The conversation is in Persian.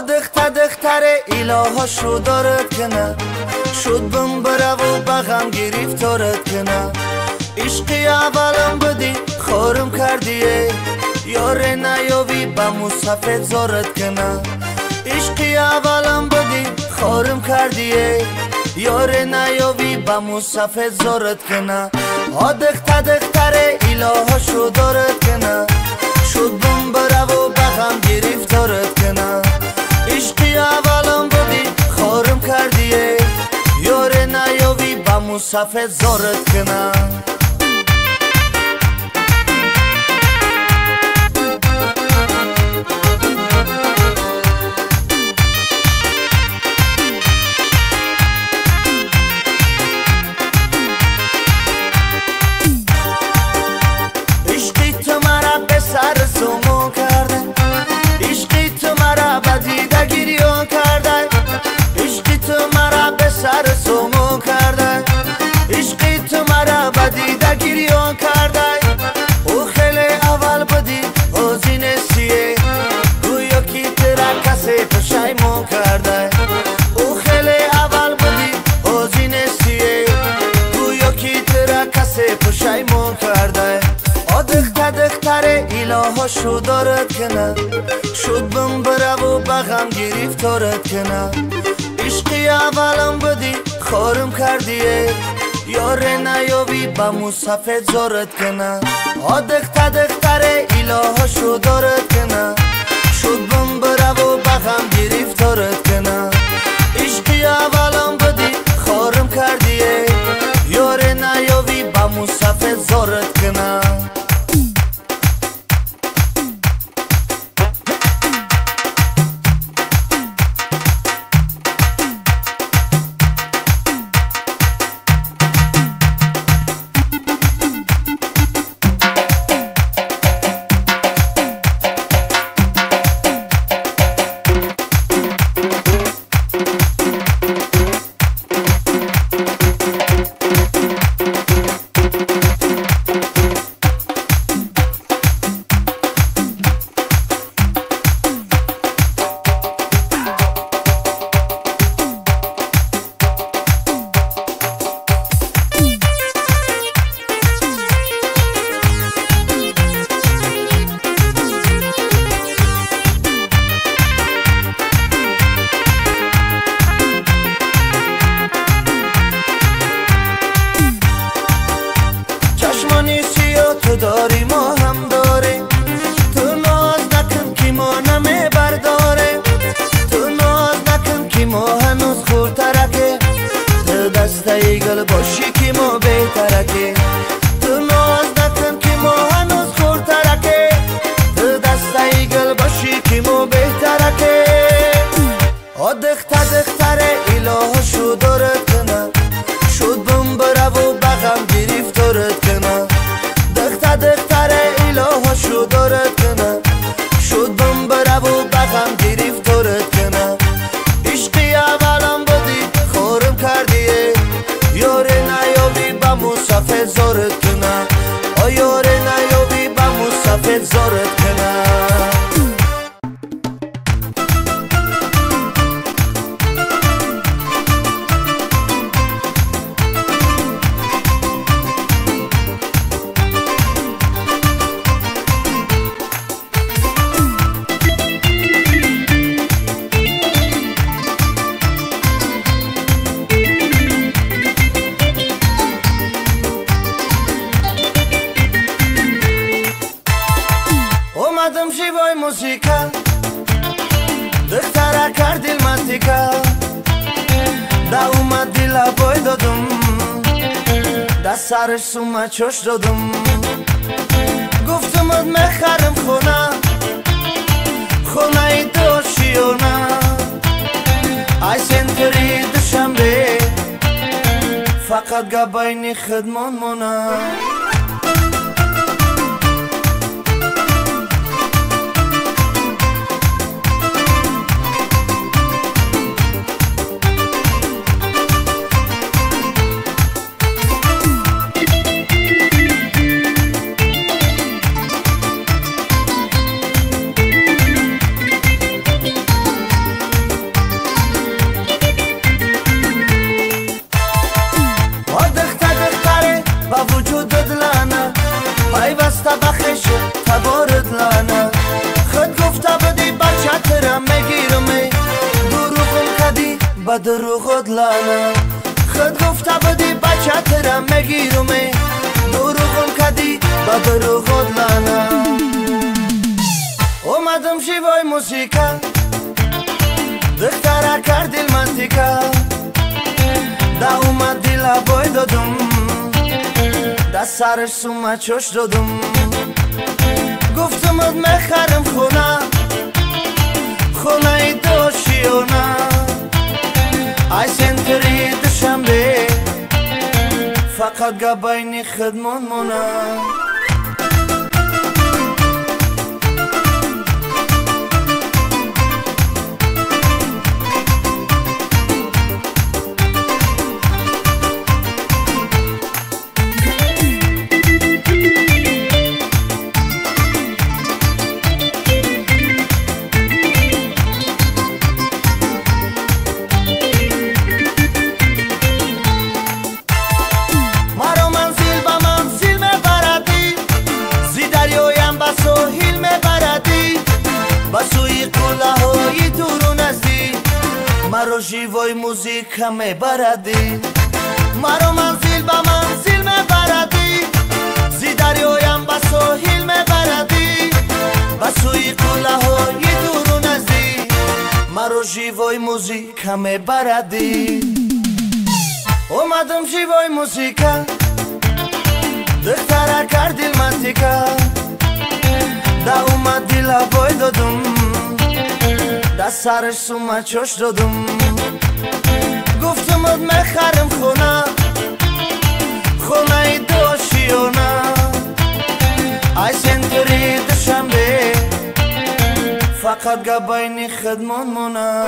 دختره ایلاها شو دارد کنه شد بم بره و بغم گریفتارت کنه عشقی اولم بدی خورم کردیه یاره نیاوی به مصفت زارت کنه عشقی اولم بدی خورم کردیه یاره نیاوی به مصفت زارت کنه دختره ایلاها شو دارد کنه شد بم بره و بغم گریفتارت کنه عشقی اولم بدی خورم کردیه یاره نیاوی به مصفت زارت کنه دختره ایلاها شو دارد کنه شد بم بره و بغم گریفتارت کنه عشقی اولم بدی خورم کردیه یاره نیاوی به مصفت زارت کنه دختره ایلاها شو دارد کنه شد بم بره و بغم گریفتارت کنه عشقی اولم بدی خورم کردیه یاره نیاوی به مصفت زارت کنه تو داری ما هم داره تو ناز نکن که ما نمی برداره تو ناز نکن که ما هنوز خورترکه تو دسته گل باشی که ما بهترکه تو ناز نکن که ما هنوز خورترکه تو دسته گل باشی که ما بهترکه دختره ایلاها شو دارد کنه شد بم بره و بغم گریفتارت کنه دختره ایلاها شو دارد کنه شد بم بره و بغم گریفتارت کنه عشقی اولم بدی خورم کردیه یاره نیاوی به مصفت زارت کنه یاره نیاوی به مصفت زارت کنه اومدم شیوای موسیقا دختره کرد دلمتیکا دا اومد دل بای دادم دا سرش سومه چوش دادم گفتم اد مخرم خونه ای دوشیونه ای سنتری دوشنبه فقط گباینی خدمان مونه پیوسته بخش تبارت لانه خود گفته بودی بچه ترم میگیرم دروغم کدی با دروغت لانه خود گفته بودی بچه ترم میگیرم دروغم کدی با دروغت لانه اومدم شیوای موسیقا دختره کرد دل منطقه دا اومد دل بای دادم دا سرش سومه چوش دادم گفتم اد میخرم خونه ای دوشیونه ای سنتری دوشنبه فقط گباینی خدمون مونه مرا جیوای موزیکا میبردی مرا منزل با منزل میبردی زی دریایم با ساحل میبردی با سوی کوله های دور و نزدیک مرا جیوای موزیکا میبردی اومدم جیوای موزیکا دختره کرد دل منطقه دا اومد دل بای دادم دا سرش سومه چوش دادم گفتم اد میخرم خونه ای دوشیونه ای سنتری دوشنبه فقط گباینی خدمون مونه